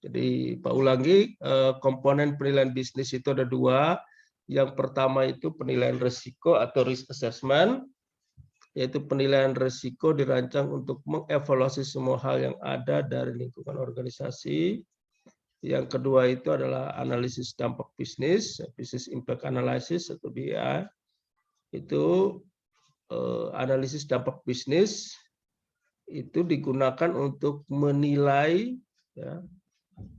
Jadi Pak ulangi, komponen penilaian bisnis itu ada dua. Yang pertama itu penilaian risiko atau risk assessment, yaitu penilaian risiko dirancang untuk mengevaluasi semua hal yang ada dari lingkungan organisasi. Yang kedua itu adalah analisis dampak bisnis, business impact analysis atau BI. Itu analisis dampak bisnis itu digunakan untuk menilai, ya,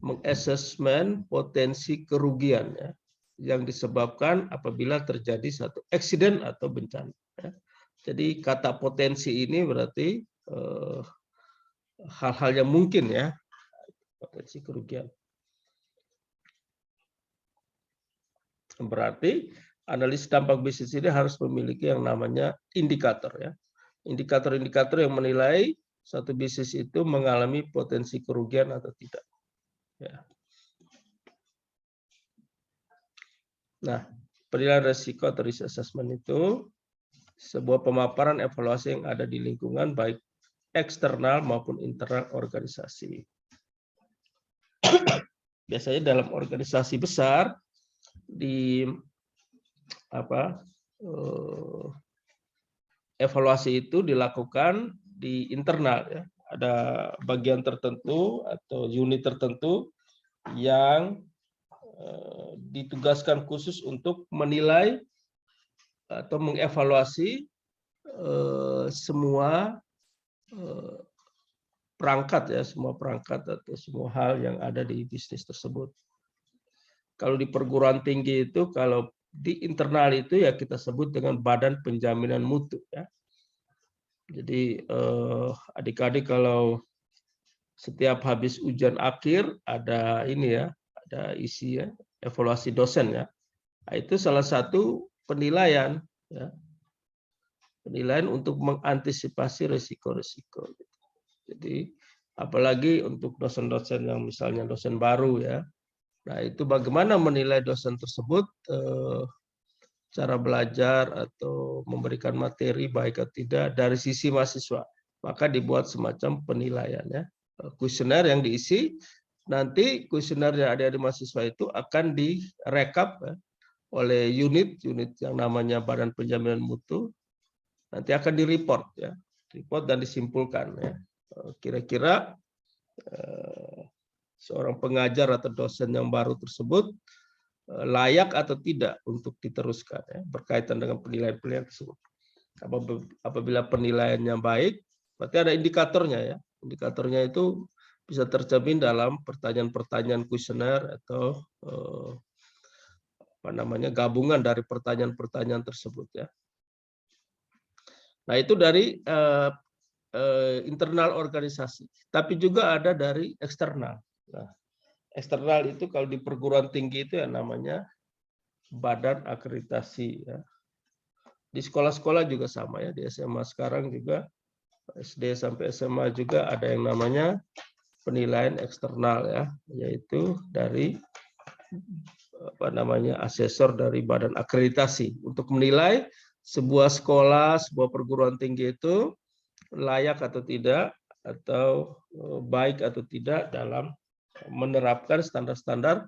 mengassessment potensi kerugian, ya, yang disebabkan apabila terjadi satu accident atau bencana. Ya. Jadi kata potensi ini berarti hal-hal yang mungkin, ya, potensi kerugian. Berarti analisis dampak bisnis ini harus memiliki yang namanya indikator, ya. Indikator-indikator yang menilai satu bisnis itu mengalami potensi kerugian atau tidak. Ya. Nah, penilaian risiko atau risk assessment itu sebuah pemaparan evaluasi yang ada di lingkungan baik eksternal maupun internal organisasi. Biasanya dalam organisasi besar di evaluasi itu dilakukan di internal, ya. Ada bagian tertentu atau unit tertentu yang ditugaskan khusus untuk menilai atau mengevaluasi semua perangkat, ya, semua perangkat atau semua hal yang ada di bisnis tersebut. Kalau di perguruan tinggi itu, kalau di internal itu ya kita sebut dengan Badan Penjaminan Mutu, ya. Jadi adik-adik kalau setiap habis ujian akhir ada ini, ya, ada isi, ya, evaluasi dosen, ya. Nah, itu salah satu penilaian, ya. Penilaian untuk mengantisipasi risiko-risiko. Jadi apalagi untuk dosen-dosen yang misalnya dosen baru, ya. Nah, itu bagaimana menilai dosen tersebut, cara belajar atau memberikan materi baik atau tidak dari sisi mahasiswa. Maka dibuat semacam penilaian, ya. Kuesioner yang diisi, nanti kuesioner yang ada di mahasiswa itu akan direkap, ya, oleh unit yang namanya Badan Penjaminan Mutu. Nanti akan direport, ya, report dan disimpulkan, ya. Kira-kira seorang pengajar atau dosen yang baru tersebut layak atau tidak untuk diteruskan, ya, berkaitan dengan penilaian-penilaian tersebut. Apabila penilaiannya baik, berarti ada indikatornya, ya. Indikatornya itu bisa tercermin dalam pertanyaan-pertanyaan kuesioner atau gabungan dari pertanyaan-pertanyaan tersebut, ya. Nah, itu dari internal organisasi, tapi juga ada dari eksternal. Nah, eksternal itu kalau di perguruan tinggi itu ya namanya badan akreditasi, ya. Di sekolah-sekolah juga sama, ya, di SMA sekarang juga, SD sampai SMA juga ada yang namanya penilaian eksternal, ya, yaitu dari asesor dari badan akreditasi untuk menilai sebuah sekolah, sebuah perguruan tinggi itu layak atau tidak, atau baik atau tidak dalam menerapkan standar-standar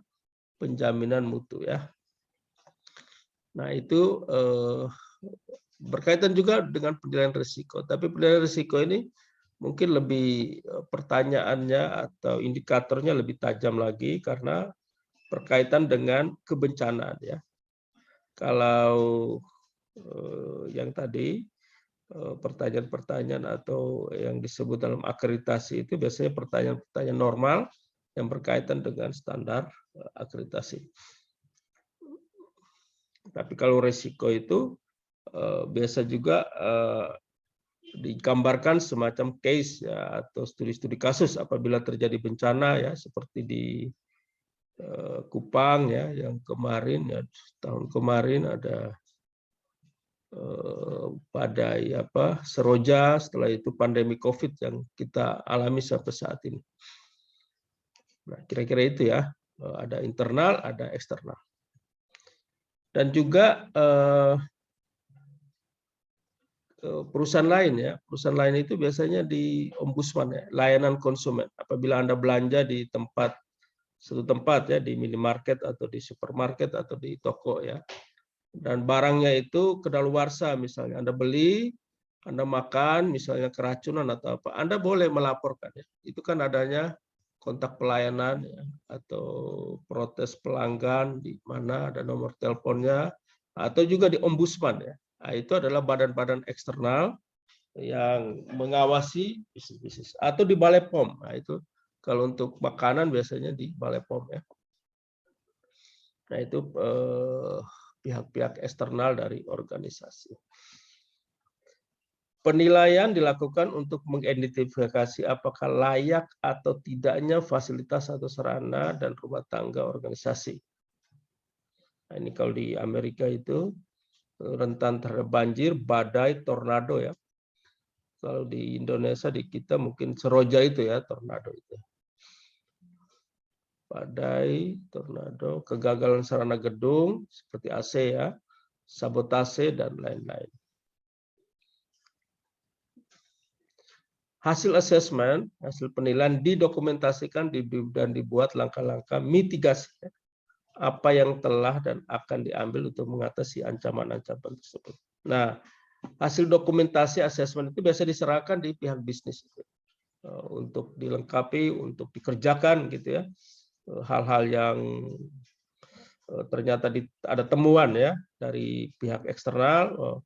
penjaminan mutu, ya. Nah, itu berkaitan juga dengan penilaian risiko. Tapi penilaian risiko ini mungkin lebih pertanyaannya atau indikatornya lebih tajam lagi karena berkaitan dengan kebencanaan, ya. Kalau yang tadi pertanyaan-pertanyaan atau yang disebut dalam akreditasi itu biasanya pertanyaan-pertanyaan normal yang berkaitan dengan standar akreditasi. Tapi kalau risiko itu biasa juga digambarkan semacam case, ya, atau studi-studi kasus apabila terjadi bencana, ya, seperti di Kupang, ya, yang kemarin, ya, tahun kemarin ada badai Seroja, setelah itu pandemi COVID yang kita alami sampai saat ini. Nah, kira-kira itu, ya, ada internal, ada eksternal. Dan juga perusahaan lain, ya, perusahaan lain itu biasanya di ombudsman, ya, layanan konsumen. Apabila Anda belanja di tempat satu tempat ya, di minimarket atau di supermarket atau di toko ya. Dan barangnya itu kedaluarsa, misalnya Anda beli, Anda makan, misalnya keracunan atau apa, Anda boleh melaporkan ya. Itu kan adanya kontak pelayanan ya, atau protes pelanggan di mana ada nomor teleponnya, atau juga di ombudsman ya. Nah, itu adalah badan-badan eksternal yang mengawasi bisnis-bisnis, atau di Balai POM. Nah, itu kalau untuk makanan biasanya di Balai POM ya. Nah, itu pihak-pihak eksternal dari organisasi. Penilaian dilakukan untuk mengidentifikasi apakah layak atau tidaknya fasilitas atau sarana dan rumah tangga organisasi. Nah, ini kalau di Amerika itu rentan terhadap banjir, badai, tornado ya. Kalau di Indonesia, di kita mungkin Seroja itu ya, tornado itu. Badai, tornado, kegagalan sarana gedung seperti AC ya, sabotase dan lain-lain. Hasil asesmen, hasil penilaian didokumentasikan dan dibuat langkah-langkah mitigasi apa yang telah dan akan diambil untuk mengatasi ancaman-ancaman tersebut. Nah, hasil dokumentasi asesmen itu biasa diserahkan di pihak bisnis untuk dilengkapi, untuk dikerjakan gitu ya. Hal-hal yang ternyata ada temuan ya dari pihak eksternal,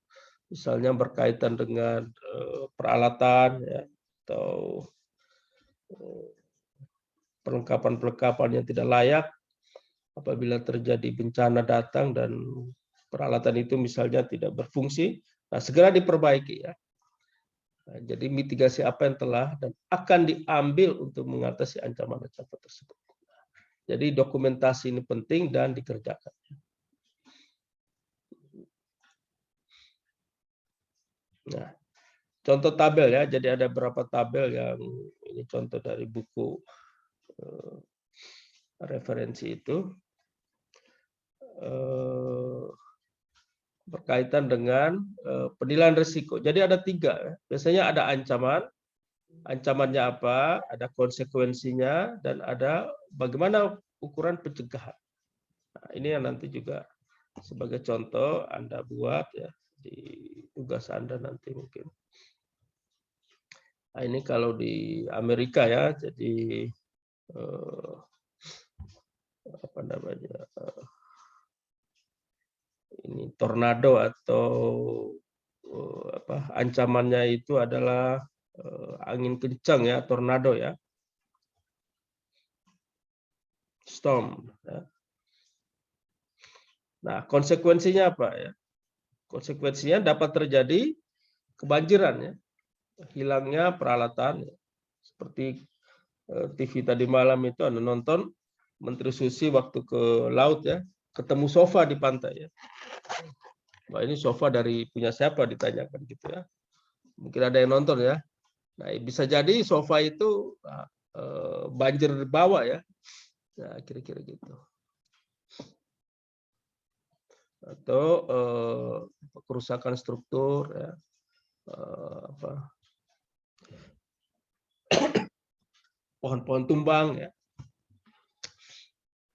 misalnya berkaitan dengan peralatan ya, atau perlengkapan-perlengkapan yang tidak layak apabila terjadi bencana datang dan peralatan itu misalnya tidak berfungsi, nah segera diperbaiki ya. Nah, jadi mitigasi apa yang telah dan akan diambil untuk mengatasi ancaman-ancaman tersebut. Jadi dokumentasi ini penting dan dikerjakan. Nah, contoh tabel ya. Jadi ada beberapa tabel yang ini contoh dari buku referensi itu berkaitan dengan penilaian risiko. Jadi ada 3 ya. Biasanya ada ancaman. Ancamannya apa, ada konsekuensinya, dan ada bagaimana ukuran pencegahan. Nah, ini yang nanti juga sebagai contoh Anda buat ya di tugas Anda nanti mungkin. Nah, ini kalau di Amerika ya, jadi apa namanya, ini tornado atau apa ancamannya itu adalah angin kencang ya, tornado ya, storm ya. Nah, konsekuensinya apa ya? Konsekuensinya dapat terjadi kebanjiran ya, hilangnya peralatan ya. Seperti TV tadi malam itu Anda nonton, Menteri Susi waktu ke laut ya, ketemu sofa di pantai ya. Wah, ini sofa dari punya siapa ditanyakan gitu ya. Mungkin ada yang nonton ya. Nah, bisa jadi sofa itu banjir di bawah ya. Nah, kira-kira gitu. Atau kerusakan struktur ya. Pohon-pohon tumbang ya.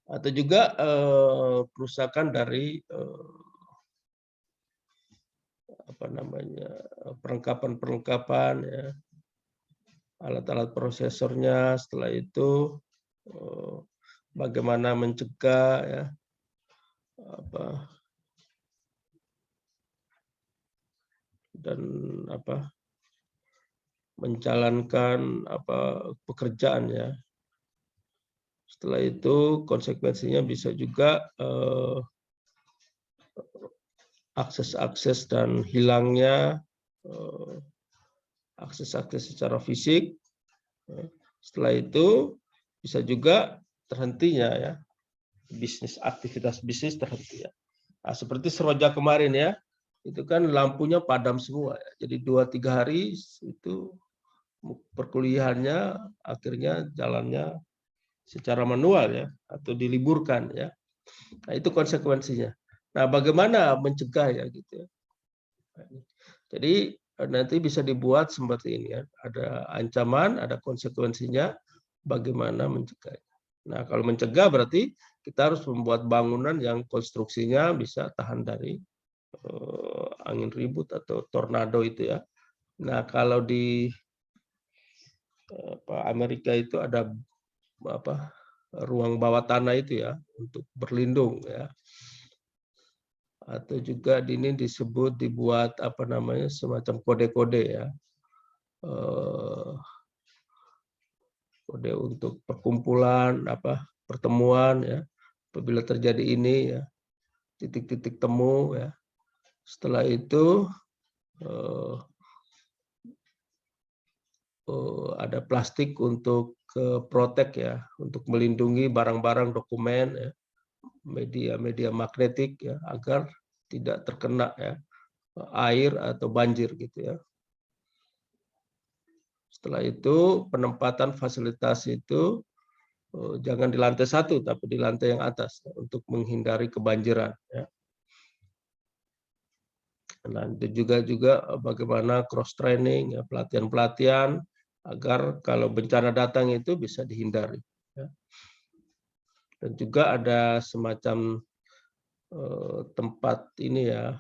Atau juga kerusakan dari apa namanya, perlengkapan ya, alat-alat prosesornya. Setelah itu bagaimana mencegah ya, apa dan apa menjalankan apa pekerjaan ya. Setelah itu konsekuensinya bisa juga akses-akses dan hilangnya akses-akses secara fisik. Setelah itu bisa juga terhentinya ya bisnis, aktivitas bisnis terhenti ya. Nah, seperti Seroja kemarin ya, itu kan lampunya padam semua ya. Jadi 2-3 hari itu perkuliahannya akhirnya jalannya secara manual ya, atau diliburkan ya. Nah, itu konsekuensinya. Nah, bagaimana mencegah ya gitu ya. Jadi nanti bisa dibuat seperti ini ya. Ada ancaman, ada konsekuensinya, bagaimana mencegah. Nah, kalau mencegah berarti kita harus membuat bangunan yang konstruksinya bisa tahan dari angin ribut atau tornado itu ya. Nah, kalau di Amerika itu ada ruang bawah tanah itu ya untuk berlindung ya. Atau juga ini disebut dibuat semacam kode-kode ya. Kode untuk perkumpulan pertemuan ya. Apabila terjadi ini ya, titik-titik temu ya. Setelah itu ada plastik untuk protek ya, untuk melindungi barang-barang dokumen ya, media magnetik ya, agar tidak terkena ya air atau banjir gitu ya. Setelah itu penempatan fasilitas itu jangan di lantai 1 tapi di lantai yang atas ya, untuk menghindari kebanjiran ya. Nah, itu juga bagaimana cross training ya, pelatihan-pelatihan agar kalau bencana datang itu bisa dihindari ya. Dan juga ada semacam tempat ini ya,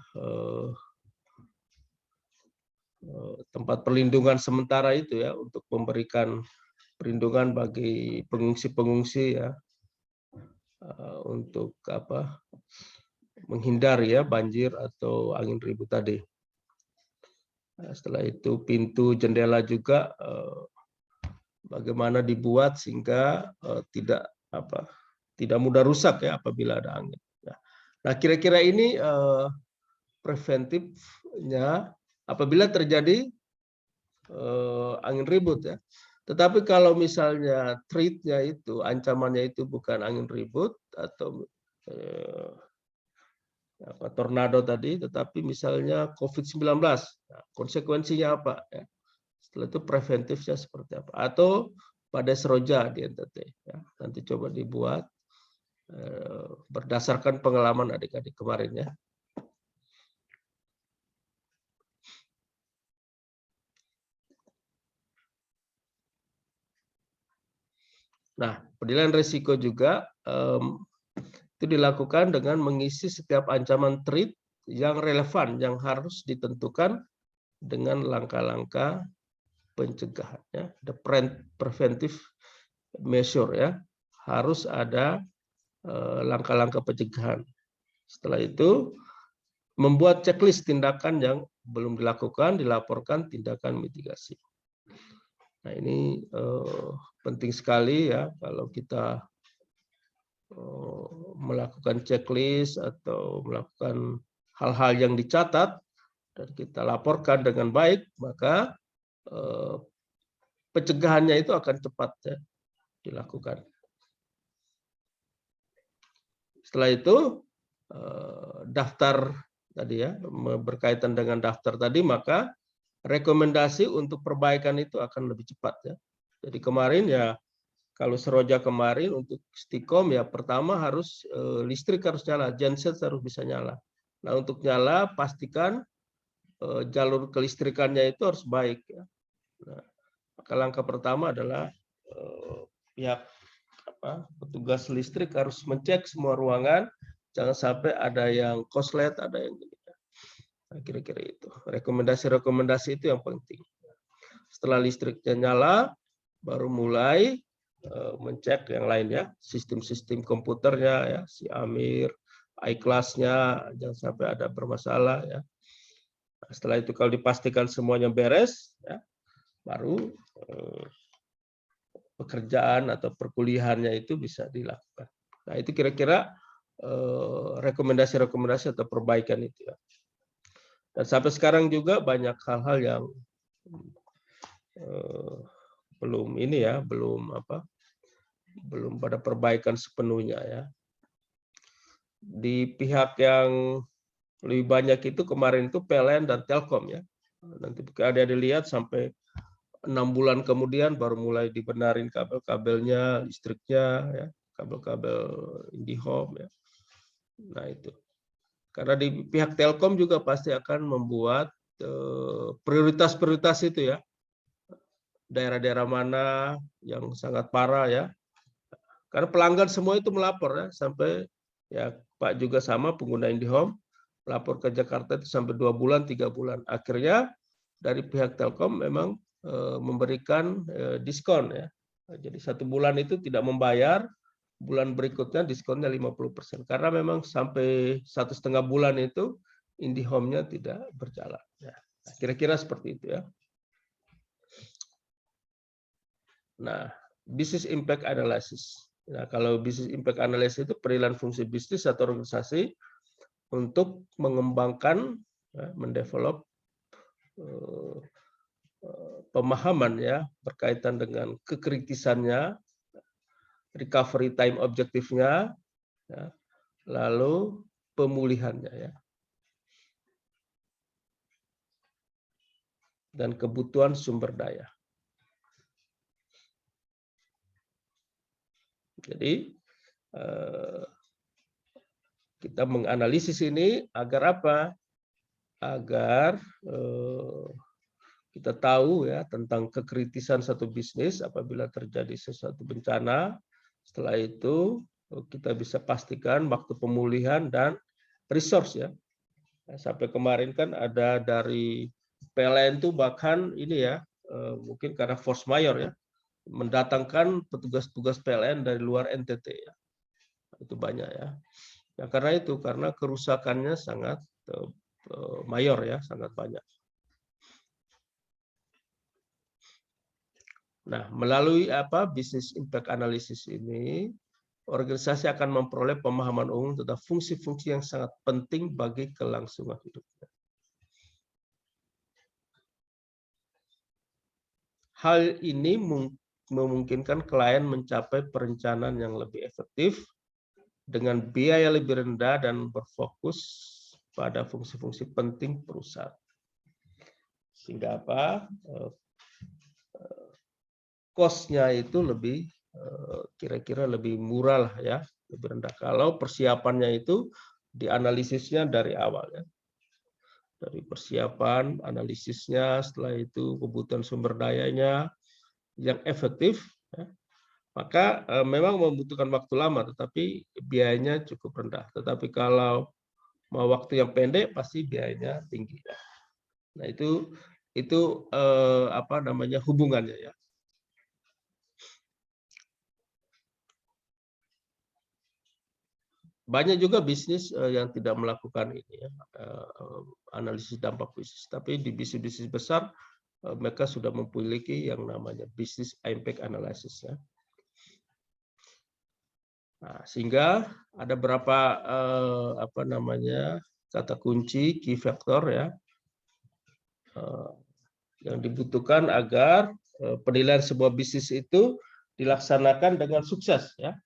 tempat perlindungan sementara itu ya, untuk memberikan perlindungan bagi pengungsi-pengungsi ya, untuk menghindari ya banjir atau angin ribut tadi. Nah, setelah itu pintu jendela juga bagaimana dibuat sehingga tidak mudah rusak ya apabila ada angin. Nah, kira-kira ini preventifnya apabila terjadi angin ribut ya. Tetapi kalau misalnya threat-nya itu, ancamannya itu bukan angin ribut atau tornado tadi, tetapi misalnya COVID-19, nah, konsekuensinya apa? Ya. Setelah itu preventifnya seperti apa? Atau pada seroja di NTT. Ya. Nanti coba dibuat berdasarkan pengalaman adik-adik kemarin ya. Nah, penilaian risiko juga itu dilakukan dengan mengisi setiap ancaman threat yang relevan, yang harus ditentukan dengan langkah-langkah pencegahannya, the preventive measure ya, harus ada langkah-langkah pencegahan. Setelah itu membuat checklist tindakan yang belum dilakukan, dilaporkan tindakan mitigasi. Nah, ini penting sekali ya kalau kita melakukan checklist atau melakukan hal-hal yang dicatat dan kita laporkan dengan baik, maka pencegahannya itu akan cepat ya, dilakukan. Setelah itu daftar tadi ya, berkaitan dengan daftar tadi, maka rekomendasi untuk perbaikan itu akan lebih cepat ya. Jadi kemarin ya, kalau seroja kemarin untuk Stikom ya, pertama harus listrik harus nyala, genset harus bisa nyala. Nah, untuk nyala pastikan jalur kelistrikannya itu harus baik ya. Nah, maka langkah pertama adalah pihak petugas listrik harus mengecek semua ruangan, jangan sampai ada yang koslet, ada yang gini. Nah, kira-kira itu rekomendasi-rekomendasi itu yang penting. Setelah listriknya nyala, baru mulai mencek yang lainnya, sistem-sistem komputernya ya, si Amir, iClass-nya jangan sampai ada bermasalah ya. Nah, setelah itu kalau dipastikan semuanya beres ya, baru pekerjaan atau perkuliahannya itu bisa dilakukan. Nah, itu kira-kira rekomendasi-rekomendasi atau perbaikan itu ya. Dan sampai sekarang juga banyak hal-hal yang belum ini ya, belum pada perbaikan sepenuhnya ya. Di pihak yang lebih banyak itu kemarin itu PLN dan Telkom ya. Nanti ada dilihat sampai 6 bulan kemudian baru mulai dibenarin kabel-kabelnya, listriknya ya, kabel-kabel IndiHome ya. Nah, itu. Karena di pihak Telkom juga pasti akan membuat prioritas-prioritas itu ya. Daerah-daerah mana yang sangat parah ya. Karena pelanggan semua itu melapor ya, sampai ya Pak juga sama pengguna IndiHome lapor ke Jakarta itu sampai 2 bulan, 3 bulan. Akhirnya dari pihak Telkom memang memberikan diskon ya. Jadi 1 bulan itu tidak membayar, bulan berikutnya diskonnya 50%. Karena memang sampai 1,5 bulan itu IndiHome-nya tidak berjalan. Ya. Kira-kira seperti itu ya. Nah, business impact analysis. Nah, kalau business impact analysis itu penilaian fungsi bisnis atau organisasi untuk mengembangkan, ya, mendevelop pemahaman ya berkaitan dengan kekritisannya, recovery time objektifnya, ya, lalu pemulihannya ya, dan kebutuhan sumber daya. Jadi kita menganalisis ini agar apa? Agar kita tahu ya tentang kekritisan satu bisnis apabila terjadi sesuatu bencana. Setelah itu kita bisa pastikan waktu pemulihan dan resource ya. Sampai kemarin kan ada dari PLN itu bahkan ini ya mungkin karena force majeure ya, mendatangkan petugas-petugas PLN dari luar NTT ya. Itu banyak ya. Ya karena itu, karena kerusakannya sangat mayor ya, sangat banyak. Nah, melalui apa business impact analysis ini, organisasi akan memperoleh pemahaman umum tentang fungsi-fungsi yang sangat penting bagi kelangsungan hidupnya. Hal ini memungkinkan klien mencapai perencanaan yang lebih efektif dengan biaya lebih rendah dan berfokus pada fungsi-fungsi penting perusahaan. Sehingga apa? Cost-nya itu lebih kira-kira lebih murah lah ya, lebih rendah. Kalau persiapannya itu dianalisisnya dari awal ya. Dari persiapan, analisisnya, setelah itu kebutuhan sumber dayanya yang efektif, ya, maka memang membutuhkan waktu lama, tetapi biayanya cukup rendah. Tetapi kalau mau waktu yang pendek, pasti biayanya tinggi. Ya. Nah itu apa namanya hubungannya ya. Banyak juga bisnis yang tidak melakukan ini ya, analisis dampak bisnis. Tapi di bisnis-bisnis besar mereka sudah memiliki yang namanya business impact analysis ya. Nah, sehingga ada berapa apa namanya kata kunci key factor ya yang dibutuhkan agar penilaian sebuah bisnis itu dilaksanakan dengan sukses ya.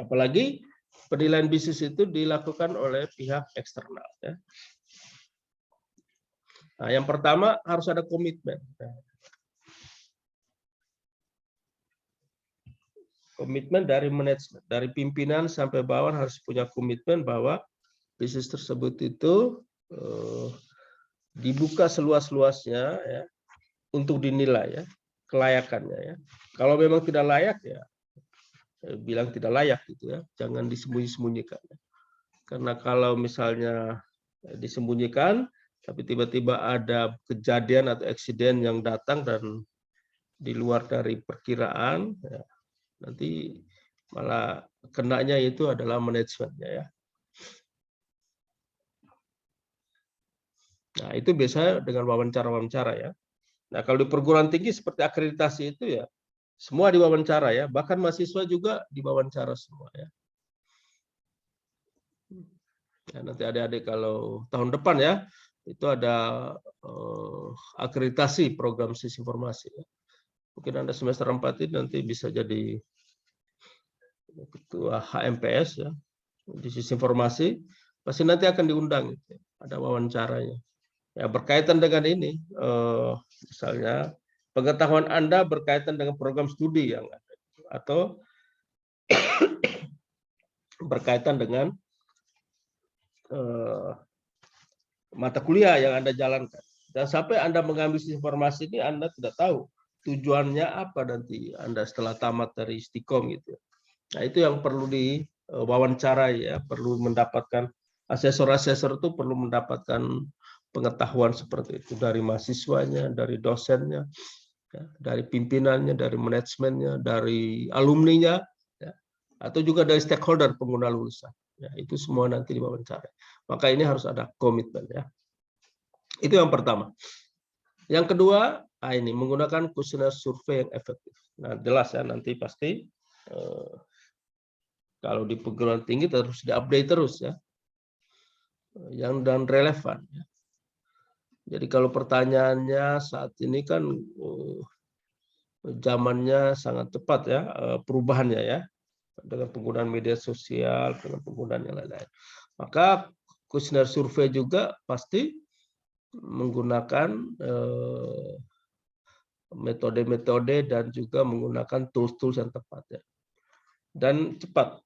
Apalagi penilaian bisnis itu dilakukan oleh pihak eksternal ya. Nah, yang pertama harus ada komitmen. Komitmen dari manajemen, dari pimpinan sampai bawah harus punya komitmen bahwa bisnis tersebut itu dibuka seluas-luasnya ya untuk dinilai ya kelayakannya ya. Kalau memang tidak layak ya bilang tidak layak gitu ya, jangan disembunyi-sembunyikan. Karena kalau misalnya disembunyikan tapi tiba-tiba ada kejadian atau eksiden yang datang dan di luar dari perkiraan ya, nanti malah kenanya itu adalah manajemennya ya. Nah, itu biasanya dengan wawancara-wawancara ya. Nah, kalau di perguruan tinggi seperti akreditasi itu ya semua diwawancara ya, bahkan mahasiswa juga diwawancara semua ya. Ya nanti adik-adik kalau tahun depan ya itu ada akreditasi program sistem informasi ya. Mungkin Anda semester 4 ini nanti bisa jadi ketua HMPS ya di sistem informasi, pasti nanti akan diundang gitu. Ada wawancaranya. Ya berkaitan dengan ini misalnya pengetahuan Anda berkaitan dengan program studi yang ada atau berkaitan dengan mata kuliah yang Anda jalankan. Dan sampai Anda mengambil informasi ini, Anda tidak tahu tujuannya apa nanti Anda setelah tamat dari Istiqom gitu. Nah, itu yang perlu diwawancarai ya, perlu mendapatkan asesor-asesor itu perlu mendapatkan pengetahuan seperti itu dari mahasiswanya, dari dosennya, ya, dari pimpinannya, dari manajemennya, dari alumninya, ya, atau juga dari stakeholder pengguna lulusan. Ya, itu semua nanti diwawancarai. Maka ini harus ada komitmen ya. Itu yang pertama. Yang kedua, ini menggunakan kuesioner survei yang efektif. Nah, jelas ya nanti pasti kalau di perguruan tinggi terus diupdate terus ya, yang dan relevan. Ya. Jadi kalau pertanyaannya saat ini kan zamannya sangat cepat ya perubahannya ya, dengan penggunaan media sosial, dengan penggunaan yang lain-lain. Maka kuesioner survei juga pasti menggunakan metode-metode dan juga menggunakan tools-tools yang tepat ya. Dan cepat.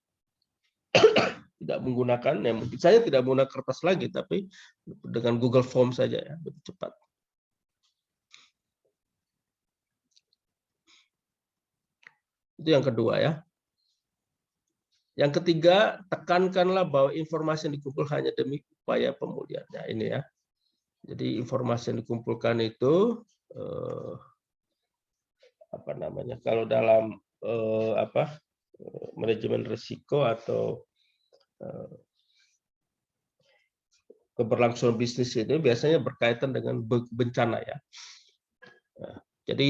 Tidak menggunakan, ya mungkin saya tidak menggunakan kertas lagi, tapi dengan Google Form saja ya, lebih cepat. Itu yang kedua ya. Yang ketiga, tekankanlah bahwa informasi yang dikumpul hanya demi upaya pemulihan. Nah, ini ya. Jadi informasi yang dikumpulkan itu apa namanya? Kalau dalam manajemen risiko atau keberlangsungan bisnis ini biasanya berkaitan dengan bencana ya. Nah, jadi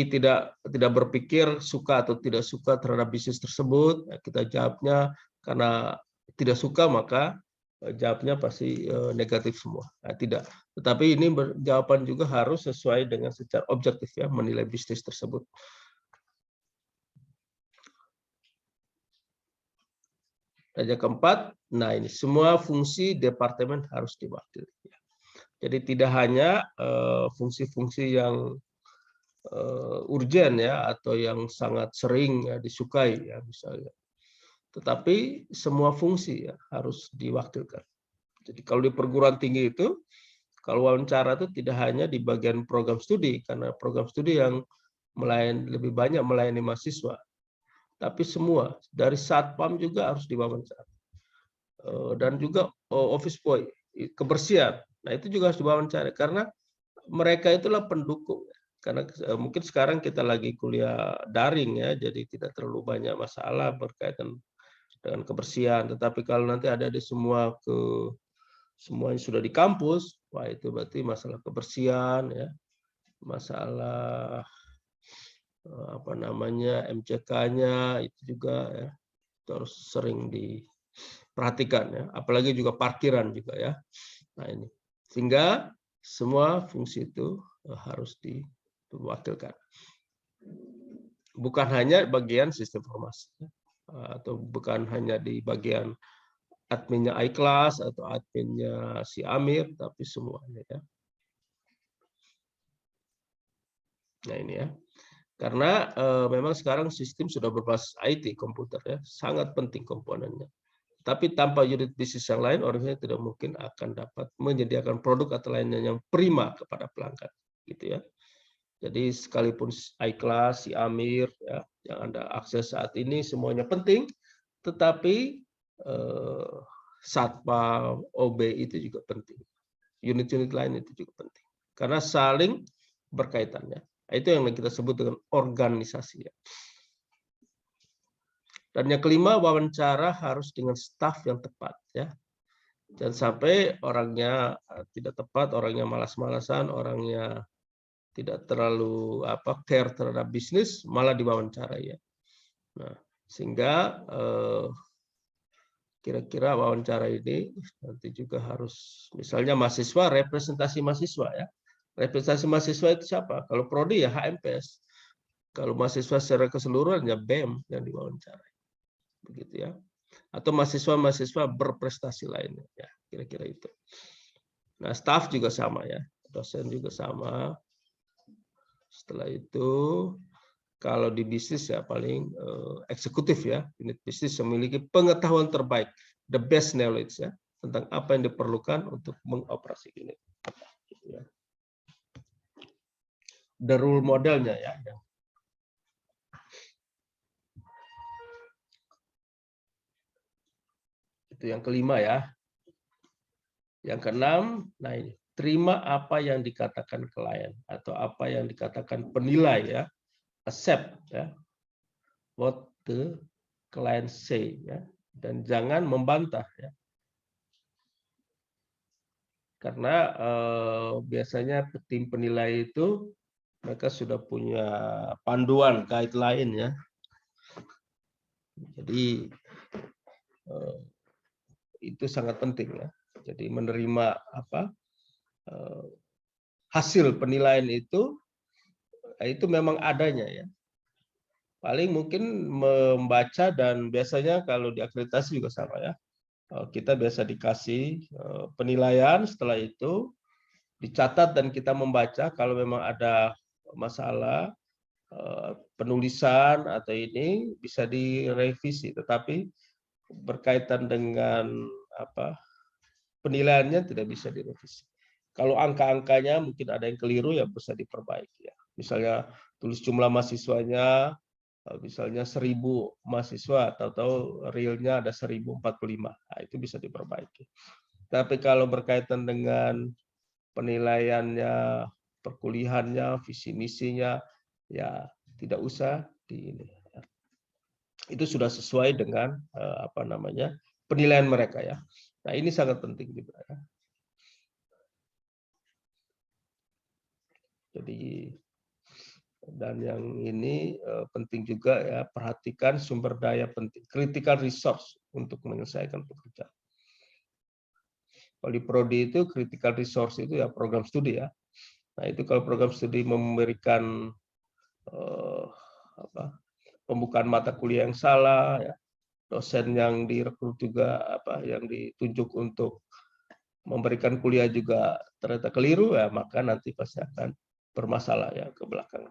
tidak berpikir suka atau tidak suka terhadap bisnis tersebut. Ya, kita jawabnya karena tidak suka maka jawabnya pasti negatif semua. Nah, tidak. Tetapi ini jawaban juga harus sesuai dengan secara objektif ya menilai bisnis tersebut. Dan yang keempat, nah ini semua fungsi departemen harus diwakili. Jadi tidak hanya fungsi-fungsi yang urgen ya atau yang sangat sering ya, disukai ya misalnya. Tetapi semua fungsi ya harus diwakilkan. Jadi kalau di perguruan tinggi itu kalau wawancara itu tidak hanya di bagian program studi karena program studi yang lebih banyak melayani mahasiswa. Tapi semua dari satpam juga harus diwawancara. Dan juga office boy, kebersihan. Nah, itu juga harus diwawancara karena mereka itulah pendukung. Karena mungkin sekarang kita lagi kuliah daring ya, jadi tidak terlalu banyak masalah berkaitan dengan kebersihan. Tetapi kalau nanti ada di semuanya sudah di kampus, wah itu berarti masalah kebersihan ya, masalah apa namanya MCK-nya itu juga ya, itu harus sering diperhatikan ya, apalagi juga parkiran juga ya. Nah ini sehingga semua fungsi itu harus diwakilkan. Bukan hanya bagian sistem informasi atau bukan hanya di bagian adminnya iClass atau adminnya si Amir, tapi semuanya ya. Nah ini ya. Karena memang sekarang sistem sudah berbasis IT komputer ya, sangat penting komponennya. Tapi tanpa unit bisnis yang lain, organisasi tidak mungkin akan dapat menyediakan produk atau lainnya yang prima kepada pelanggan, gitu ya. Jadi sekalipun iClass, si Amir, ya, yang Anda akses saat ini semuanya penting, tetapi Satpam, OB itu juga penting. Unit-unit lain itu juga penting. Karena saling berkaitannya. Itu yang kita sebut dengan organisasi. Ya. Dan yang kelima, wawancara harus dengan staf yang tepat. Ya. Jangan sampai orangnya tidak tepat, orangnya malas-malasan, orangnya tidak terlalu care terhadap bisnis, malah diwawancara ya. Nah, sehingga kira-kira wawancara ini nanti juga harus, misalnya mahasiswa, representasi mahasiswa ya. Representasi mahasiswa itu siapa? Kalau prodi ya HMPS. Kalau mahasiswa secara keseluruhan ya BEM yang diwawancarai. Begitu ya. Atau mahasiswa-mahasiswa berprestasi lainnya ya, kira-kira itu. Nah, staf juga sama ya. Dosen juga sama. Setelah itu kalau di bisnis ya paling eksekutif ya, unit bisnis memiliki pengetahuan terbaik, the best knowledge ya. tentang apa yang diperlukan untuk mengoperasi unit. The rule modelnya ya. Itu yang kelima ya. Yang keenam, nah ini, terima apa yang dikatakan klien atau apa yang dikatakan penilai ya. Accept ya. What the client say ya. Dan jangan membantah ya. Karena biasanya tim penilai itu mereka sudah punya panduan guideline ya. Jadi itu sangat penting ya. Jadi menerima hasil penilaian itu memang adanya ya. Paling mungkin membaca, dan biasanya kalau di akreditasi juga sama ya. Kita biasa dikasih penilaian, setelah itu dicatat dan kita membaca. Kalau memang ada masalah penulisan atau ini bisa direvisi, tetapi berkaitan dengan penilaiannya tidak bisa direvisi. Kalau angka-angkanya mungkin ada yang keliru ya bisa diperbaiki ya. Misalnya tulis jumlah mahasiswanya misalnya 1.000 mahasiswa, tahu-tahu realnya ada 1.045. Nah, itu bisa diperbaiki. Tapi kalau berkaitan dengan penilaiannya, perkuliahannya, visi misinya, ya tidak usah di ini. Itu sudah sesuai dengan penilaian mereka ya. Nah, ini sangat penting juga ya. Jadi, dan yang ini penting juga ya, perhatikan sumber daya penting, critical resource untuk menyelesaikan pekerjaan. Kalau di prodi itu critical resource itu ya program studi ya. Nah, itu kalau program studi memberikan pembukaan mata kuliah yang salah ya, dosen yang direkrut juga yang ditunjuk untuk memberikan kuliah juga ternyata keliru ya, maka nanti pasti akan bermasalah ya ke belakang.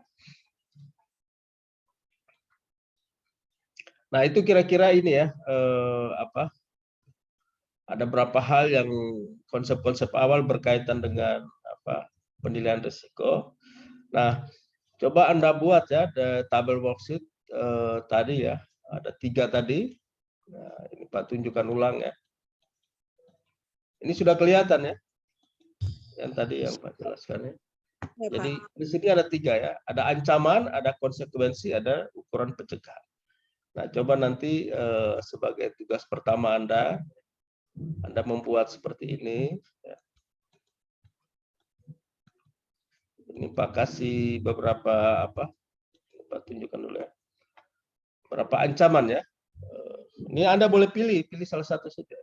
Nah, itu kira-kira ini ya ada beberapa hal yang konsep-konsep awal berkaitan dengan penilaian risiko. Nah, coba Anda buat ya tabel worksheet tadi ya, ada 3 tadi. Nah, ini Pak tunjukkan ulang ya. Ini sudah kelihatan ya, yang tadi yang Pak jelaskan ya. Jadi di sini ada 3 ya, ada ancaman, ada konsekuensi, ada ukuran pencegahan. Nah, coba nanti sebagai tugas pertama Anda membuat seperti ini. Ini Pak kasih beberapa Pak tunjukkan dulu ya. Beberapa ancaman ya. Ini Anda boleh pilih salah satu saja.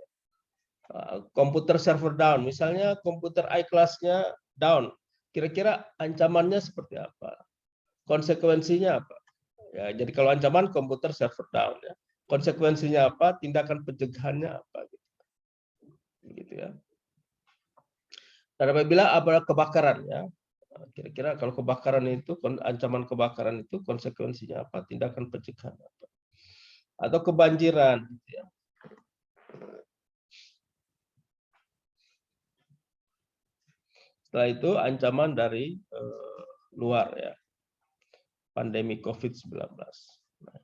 Komputer server down, misalnya komputer iClass-nya down. Kira-kira ancamannya seperti apa? Konsekuensinya apa? Ya, jadi kalau ancaman komputer server down ya. Konsekuensinya apa? Tindakan pencegahannya apa gitu ya. Dan apabila ada kebakaran ya. Kira-kira kalau kebakaran itu ancaman kebakaran itu konsekuensinya apa? Tindakan pencegahan apa? Atau kebanjiran gitu ya. Setelah itu ancaman dari luar ya. Pandemi COVID-19. Nah,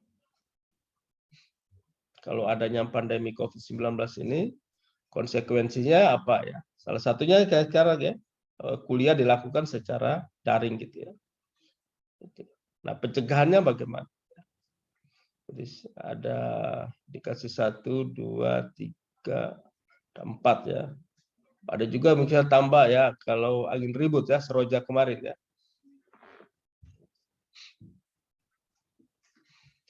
kalau adanya pandemi COVID-19 ini, konsekuensinya apa ya? Salah satunya sekarang ya, kuliah dilakukan secara daring gitu ya. Nah, pencegahannya bagaimana? Jadi ada dikasih 1, 2, 3, 4 ya. Ada juga misalnya tambah ya, kalau angin ribut ya, seroja kemarin ya.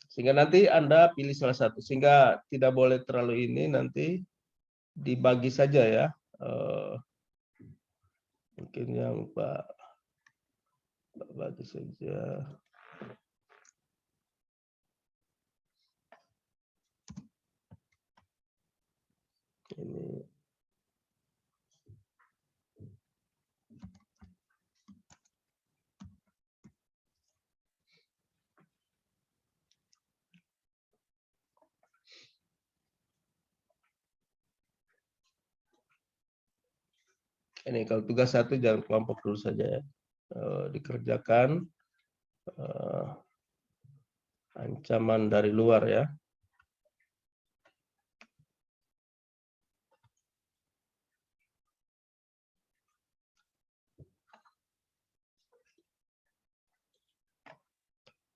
Sehingga nanti Anda pilih salah satu, sehingga tidak boleh terlalu ini, nanti dibagi saja ya. Mungkin yang Pak bagi saja. Ini Ini kalau tugas 1 jangan kelompok dulu saja ya. Dikerjakan ancaman dari luar ya.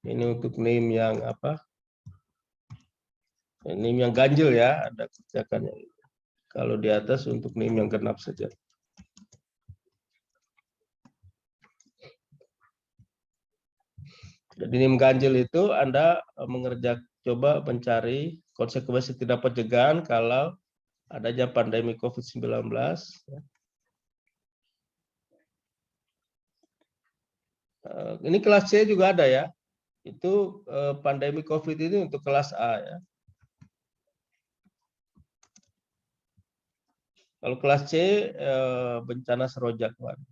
Ini untuk NIM yang apa? NIM yang ganjil ya, ada kerjakannya. Kalau di atas untuk NIM yang genap saja. Jadi NIM ganjil itu Anda mengerjakan, coba mencari konsekuensi tidak pencegahan kalau adanya pandemi COVID-19. Ini kelas C juga ada ya. Itu pandemi COVID ini untuk kelas A ya. Kalau kelas C bencana seroja kemarin.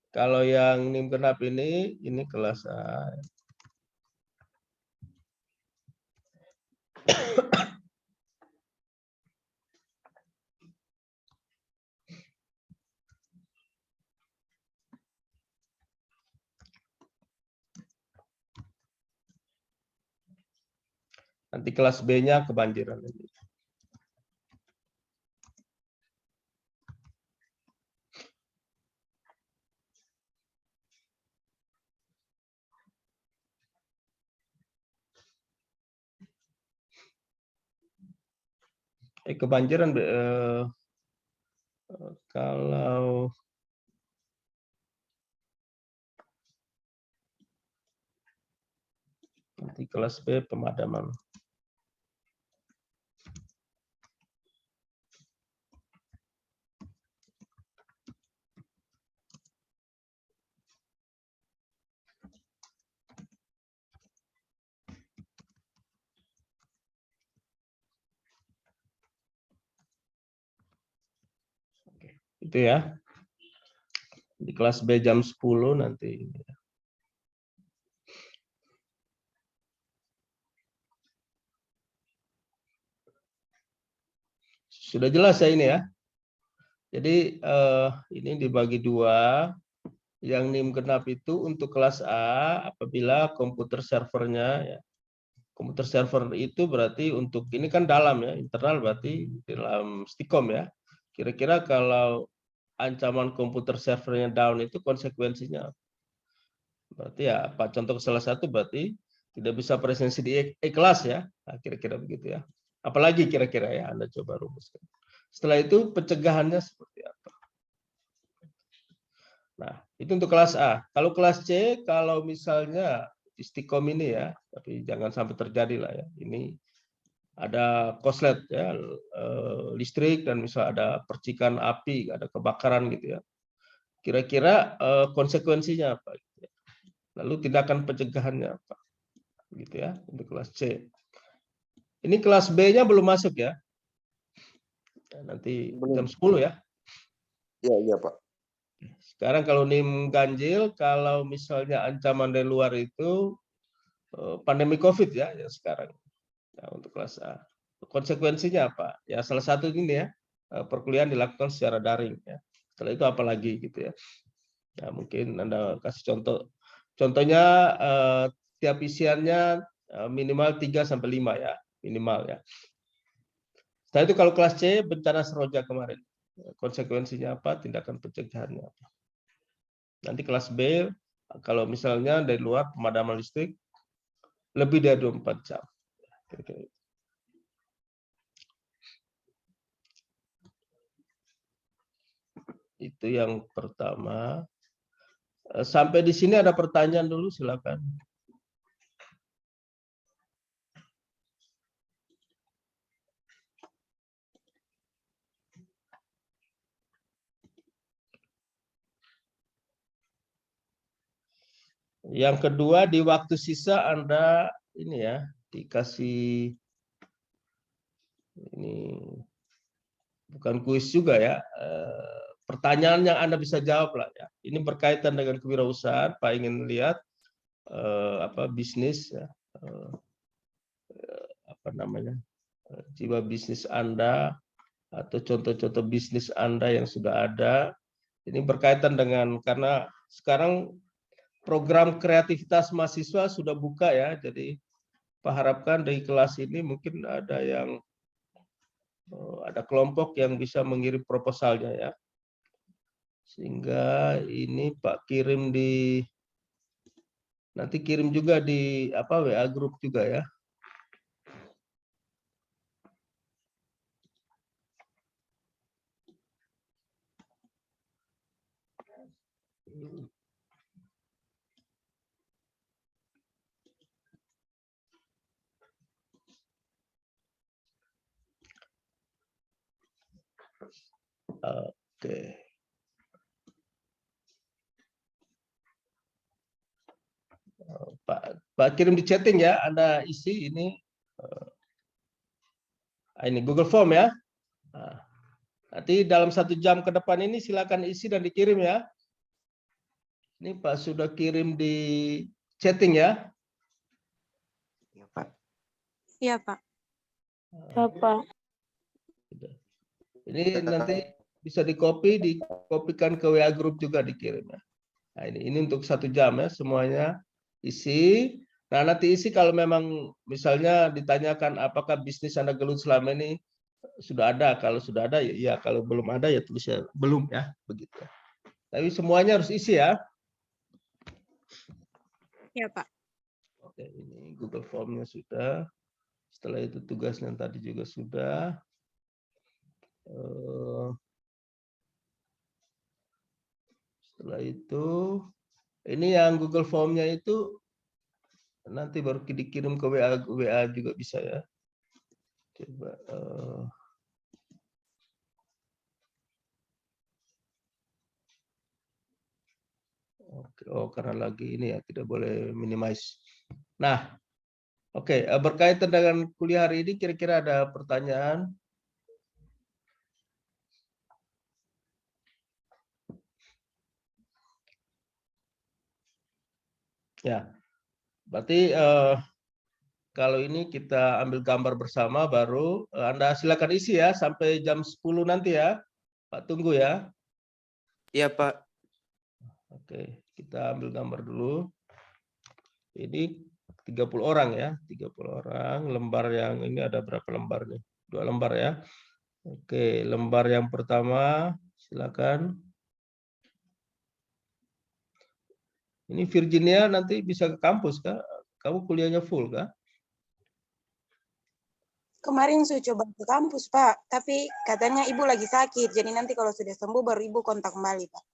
Kalau yang NIM genap ini kelas A. Nanti kelas B-nya kebanjiran. Kebanjiran kalau nanti kelas B pemadaman. Itu ya. Di kelas B jam 10 nanti. Sudah jelas ya ini ya. Jadi ini dibagi 2. Yang NIM genap itu untuk kelas A apabila komputer servernya ya. Komputer server itu berarti untuk ini kan dalam ya, internal berarti dalam Stikom ya. Kira-kira kalau ancaman komputer servernya down itu konsekuensinya berarti ya Pak, contoh salah satu berarti tidak bisa presensi di kelas ya. Nah, kira-kira begitu ya. Apalagi kira-kira ya Anda coba rumuskan. Setelah itu pencegahannya seperti apa? Nah, itu untuk kelas A. Kalau kelas C, kalau misalnya Istiqom ini ya, tapi jangan sampai terjadi lah ya. Ini ada koslet ya, listrik dan misal ada percikan api, ada kebakaran gitu ya. Kira-kira konsekuensinya apa? Lalu tindakan pencegahannya apa? Gitu ya, untuk kelas C. Ini kelas B-nya belum masuk ya. Nanti jam 10 ya. Iya, Pak. Sekarang kalau NIM ganjil, kalau misalnya ancaman dari luar itu pandemi COVID ya, yang sekarang. Nah, untuk kelas A. Konsekuensinya apa? Ya salah satu ini ya, perkuliahan dilakukan secara daring ya. Setelah itu apa lagi gitu ya. Nah, mungkin Anda kasih contoh. Contohnya tiap isiannya minimal 3 sampai 5 ya, minimal ya. Setelah itu kalau kelas C bencana seroja kemarin. Konsekuensinya apa? Tindakan pencegahannya apa? Nanti kelas B kalau misalnya dari luar pemadaman listrik lebih dari 24 jam. Itu yang pertama. Sampai di sini ada pertanyaan dulu, silakan. Yang kedua, di waktu sisa Anda ini ya, dikasih ini bukan kuis juga ya, pertanyaan yang Anda bisa jawab lah ya. Ini berkaitan dengan kewirausahaan, Pak ingin lihat bisnis ya, jiwa bisnis Anda atau contoh-contoh bisnis Anda yang sudah ada. Ini berkaitan dengan, karena sekarang program kreativitas mahasiswa sudah buka ya, jadi Pak harapkan dari kelas ini mungkin ada yang ada kelompok yang bisa mengirim proposalnya ya, sehingga ini Pak kirim nanti kirim juga di WA grup juga ya. Oke. Pak kirim di chatting ya, Anda isi ini Google Form ya. Nanti dalam 1 jam ke depan ini silakan isi dan dikirim ya. Ini Pak sudah kirim di chatting ya. Iya, Pak. Iya, Pak. Iya, Pak. Ini nanti bisa dikopikan ke WA grup juga dikirim ya. Nah, ini untuk 1 jam ya, semuanya isi. Nah, nanti isi kalau memang misalnya ditanyakan apakah bisnis Anda gelut selama ini sudah ada. Kalau sudah ada ya, kalau belum ada ya tulis ya belum ya, begitu. Tapi semuanya harus isi ya. Iya, Pak. Oke, ini Google Form-nya sudah. Setelah itu tugasnya tadi juga sudah. Setelah itu, ini yang Google Form-nya itu nanti baru dikirim ke WA juga bisa ya. Coba. Oke, karena lagi ini ya tidak boleh minimize. Nah, oke, berkaitan dengan kuliah hari ini kira-kira ada pertanyaan? Ya, berarti kalau ini kita ambil gambar bersama baru Anda silakan isi ya sampai jam 10 nanti ya. Pak tunggu ya. Iya, Pak. Oke, kita ambil gambar dulu. Ini 30 orang ya, 30 orang. Lembar yang ini ada berapa lembar nih? 2 lembar ya. Oke, lembar yang pertama silakan. Ini Virginia nanti bisa ke kampus kah? Kamu kuliahnya full kah? Kemarin saya coba ke kampus, Pak. Tapi katanya ibu lagi sakit. Jadi nanti kalau sudah sembuh baru ibu kontak kembali, Pak.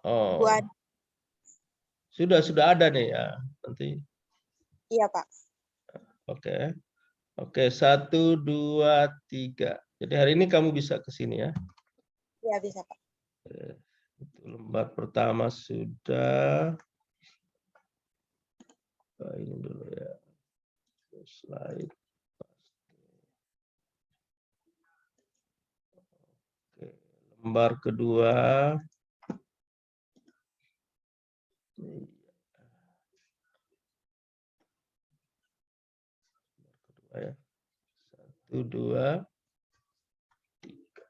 Oh. Ibu ada. Sudah ada nih ya nanti. Iya, Pak. Oke. Oke, 1, 2, 3. Jadi hari ini kamu bisa ke sini ya. Iya, bisa, Pak. Lembar pertama sudah. Ini dulu ya. Slide. Oke, lembar kedua. Ya. 1, 2, 3.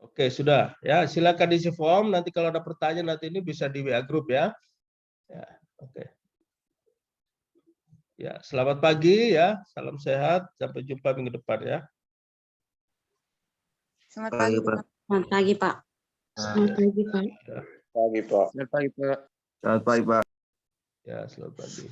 Oke, sudah ya. Silakan diisi form. Nanti kalau ada pertanyaan nanti ini bisa di WA grup ya. Ya, oke. Ya, selamat pagi ya. Salam sehat. Sampai jumpa minggu depan ya. Selamat pagi, Pak. Selamat pagi, Pak. Selamat pagi, Pak. Pagi, Pak. Selamat pagi, Pak. Selamat pagi, Pak. Ya, selamat pagi.